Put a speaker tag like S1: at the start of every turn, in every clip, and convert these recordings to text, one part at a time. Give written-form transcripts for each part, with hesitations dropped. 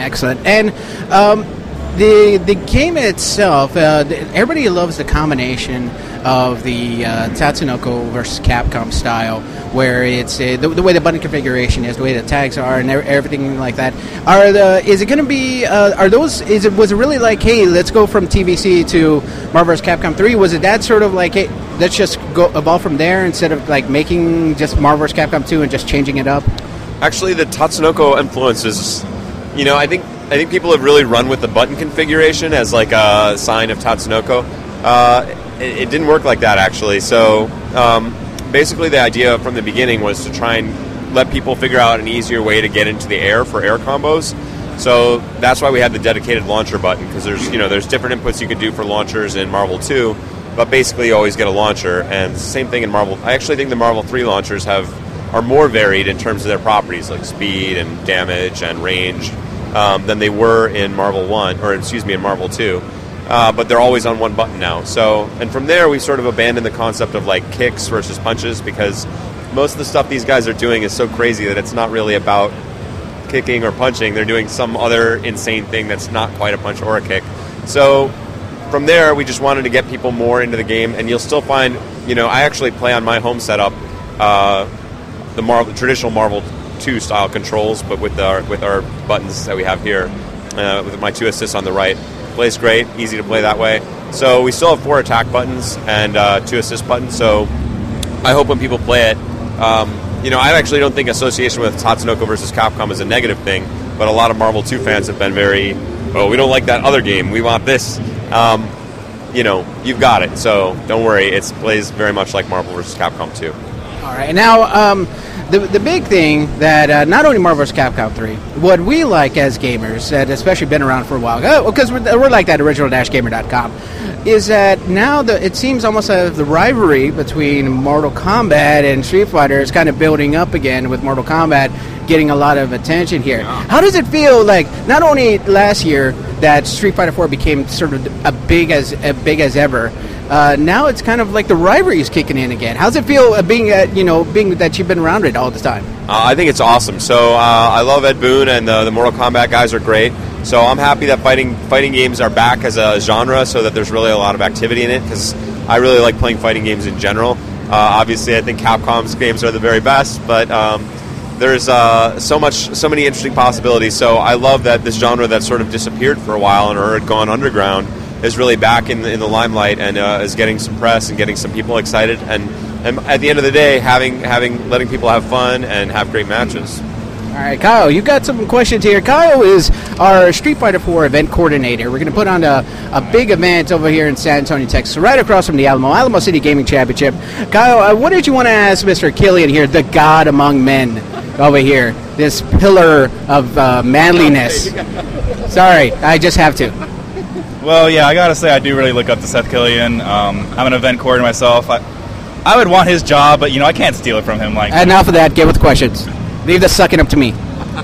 S1: Excellent. And the game itself, everybody loves the combination of the Tatsunoko versus Capcom style, where it's the way the button configuration is, the way the tags are, and everything like that. Is it going to be? Was it really like, hey, let's go from TVC to Marvel vs. Capcom 3? Was it that sort of like, hey, let's just go evolve from there instead of like making just Marvel vs. Capcom 2 and just changing it up?
S2: Actually, the Tatsunoko influence is, I think people have really run with the button configuration as like a sign of Tatsunoko. It didn't work like that, actually. So basically the idea from the beginning was to try and let people figure out an easier way to get into the air for air combos. So that's why we had the dedicated launcher button, because there's different inputs you could do for launchers in Marvel 2, but basically you always get a launcher. And same thing in Marvel. I actually think the Marvel 3 launchers are more varied in terms of their properties, like speed and damage and range, than they were in Marvel 1, or in Marvel 2. But they're always on one button now. So, and from there, we sort of abandoned the concept of like kicks versus punches, because most of the stuff these guys are doing is so crazy that it's not really about kicking or punching. They're doing some other insane thing that's not quite a punch or a kick. So from there, we just wanted to get people more into the game, and you'll still find, I actually play on my home setup the traditional Marvel 2 style controls, but with our buttons that we have here, with my 2 assists on the right. Plays great, easy to play that way. So we still have 4 attack buttons and 2 assist buttons, so I hope when people play it, I actually don't think association with Tatsunoko versus Capcom is a negative thing, but a lot of Marvel 2 fans have been very, we don't like that other game, we want this. You've got it, so don't worry, it plays very much like Marvel vs. Capcom 2.
S1: All right, now the big thing that not only Marvel vs. Capcom 3, what we like as gamers, that especially been around for a while, because we're like that original-gamer.com, is that now it seems almost as the rivalry between Mortal Kombat and Street Fighter is kind of building up again, with Mortal Kombat getting a lot of attention here. Yeah. How does it feel like, not only last year that Street Fighter 4 became sort of as big as ever, now it's kind of like the rivalry is kicking in again. How's it feel being that you've been around it all the time?
S2: I think it's awesome. So I love Ed Boon, and the Mortal Kombat guys are great. So I'm happy that fighting games are back as a genre, so that there's really a lot of activity in it, because I really like playing fighting games in general. Obviously, I think Capcom's games are the very best, but there's so many interesting possibilities. So I love that this genre that sort of disappeared for a while or had gone underground is really back in the limelight, and is getting some press and getting some people excited, and at the end of the day, letting people have fun and have great matches.
S1: All right, Kyle, you've got some questions here. Kyle is our Street Fighter 4 event coordinator. We're going to put on a big event over here in San Antonio, Texas, right across from the Alamo City Gaming Championship. Kyle, what did you want to ask Mr. Killian here, the god among men over here, this pillar of manliness? Sorry, I just have to.
S3: Well, yeah, I gotta say I do really look up to Seth Killian. I'm an event coordinator myself. I would want his job, but I can't steal it from him.
S1: Enough of that. Get with questions. Leave the sucking up to me.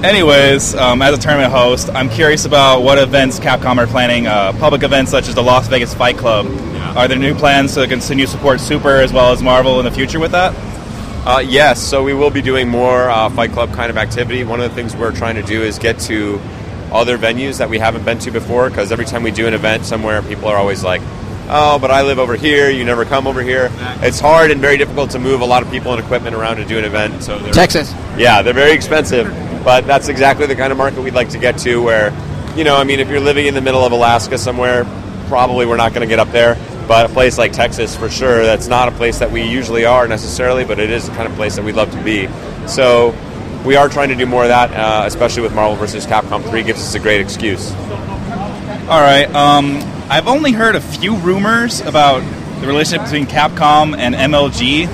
S3: Anyways, as a tournament host, I'm curious about what events Capcom are planning. Public events such as the Las Vegas Fight Club. Yeah. Are there new plans to continue to support Super as well as Marvel in the future with that?
S2: Yes. So we will be doing more Fight Club kind of activity. One of the things we're trying to do is get to other venues that we haven't been to before, because every time we do an event somewhere, people are always like, oh, but I live over here, you never come over here. It's hard and very difficult to move a lot of people and equipment around to do an event. So
S1: Texas.
S2: Yeah, they're very expensive, but that's exactly the kind of market we'd like to get to, where, if you're living in the middle of Alaska somewhere, probably we're not going to get up there, but a place like Texas, for sure, that's not a place that we usually are necessarily, but it is the kind of place that we'd love to be. So we are trying to do more of that, especially with Marvel vs. Capcom 3 gives us a great excuse.
S3: All right. I've only heard a few rumors about the relationship between Capcom and MLG.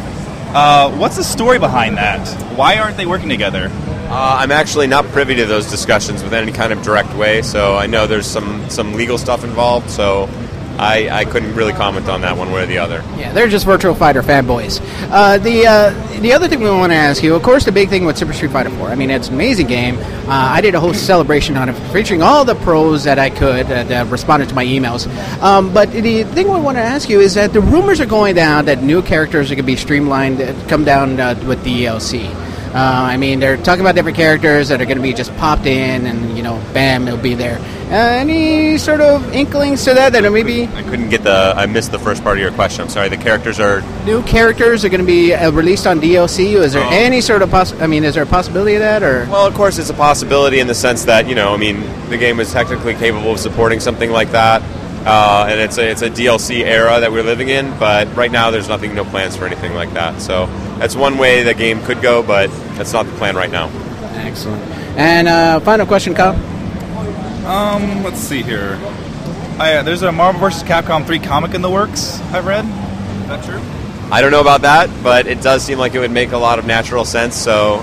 S3: What's the story behind that? Why aren't they working together?
S2: I'm actually not privy to those discussions with any kind of direct way, so I know there's some legal stuff involved, so I couldn't really comment on that one way or the other.
S1: Yeah, they're just Virtual Fighter fanboys. The other thing we want to ask you, of course, the big thing with Super Street Fighter 4. I mean, it's an amazing game. I did a whole celebration on it, featuring all the pros that I could that responded to my emails. But the thing we want to ask you is that the rumors are going down that new characters are going to be streamlined, come down with DLC. I mean, they're talking about different characters that are going to be just popped in, and bam, it'll be there. Any sort of inklings to that maybe?
S2: I missed the first part of your question. I'm sorry. The characters are
S1: new characters are going to be released on DLC. Is there any sort of is there a possibility of that, or?
S2: Well, of course, it's a possibility in the sense that the game is technically capable of supporting something like that, and it's a DLC era that we're living in. But right now, there's no plans for anything like that. So that's one way the game could go, but that's not the plan right now.
S1: Excellent. And final question, Kyle.
S3: Let's see here. There's a Marvel vs. Capcom 3 comic in the works, I've read. Is that true?
S2: I don't know about that, but it does seem like it would make a lot of natural sense. So,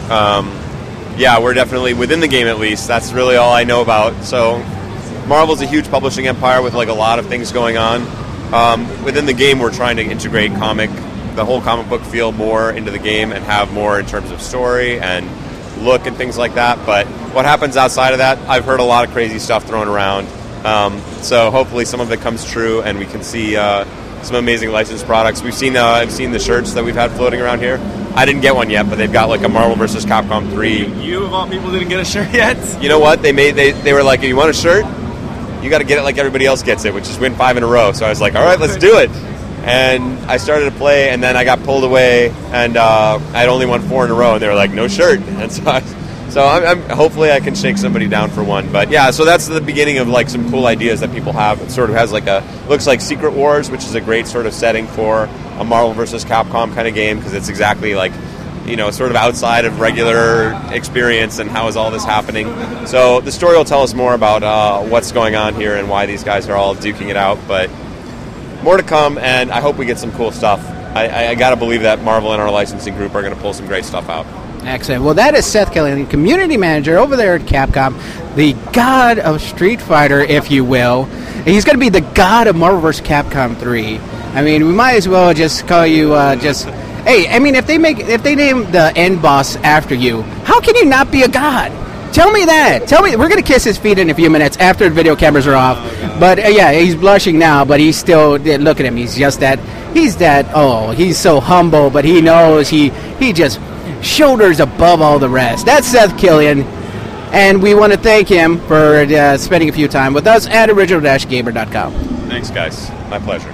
S2: yeah, we're definitely within the game at least. That's really all I know about. So, Marvel's a huge publishing empire with a lot of things going on. Within the game, we're trying to integrate the whole comic book feel more into the game and have more in terms of story and look and things like that. But what happens outside of that, I've heard a lot of crazy stuff thrown around. So hopefully some of it comes true and we can see some amazing licensed products. I've seen the shirts that we've had floating around here. I didn't get one yet, but they've got a Marvel vs. Capcom 3.
S3: You of all people didn't get a shirt yet?
S2: You know what? They were like, if you want a shirt, you got to get it like everybody else gets it, which is win 5 in a row. So I was like, all right, let's do it. And I started to play, and then I got pulled away, and I'd only won 4 in a row, and they were like, no shirt. And so I'm hopefully I can shake somebody down for one. But yeah, so that's the beginning of some cool ideas that people have. It sort of has looks like Secret Wars, which is a great sort of setting for a Marvel vs. Capcom kind of game, because it's exactly sort of outside of regular experience and how is all this happening. So the story will tell us more about what's going on here and why these guys are all duking it out, but more to come, and I hope we get some cool stuff. I got to believe that Marvel and our licensing group are going to pull some great stuff out.
S1: Excellent. Well, that is Seth Killian, community manager over there at Capcom, the god of Street Fighter, if you will. And he's going to be the god of Marvel vs. Capcom 3. I mean, we might as well just call you Hey, I mean, if they name the end boss after you, how can you not be a god? Tell me that. We're going to kiss his feet in a few minutes after the video cameras are off. But yeah, he's blushing now, but he's still, look at him. He's so humble, but he knows he just shoulders above all the rest. That's Seth Killian, and we want to thank him for spending a few time with us at original-gamer.com.
S2: Thanks, guys. My pleasure.